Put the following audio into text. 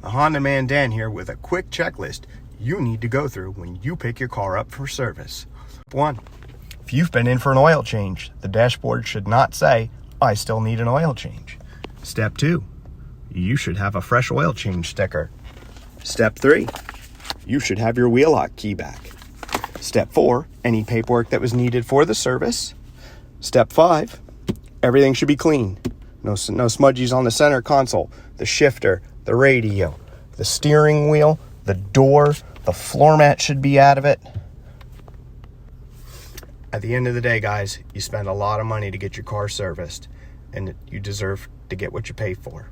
the Honda Man Dan here with a quick checklist you need to go through when you pick your car up for service. 1. If you've been in for an oil change, the dashboard should not say, "I still need an oil change." Step 2. You should have a fresh oil change sticker. Step 3. You should have your wheel lock key back. Step 4. Any paperwork that was needed for the service. Step 5. Everything should be clean. No smudgies on the center console, the shifter, the radio, the steering wheel, the door, the floor mat should be out of it. At the end of the day, guys, you spend a lot of money to get your car serviced, and you deserve to get what you pay for.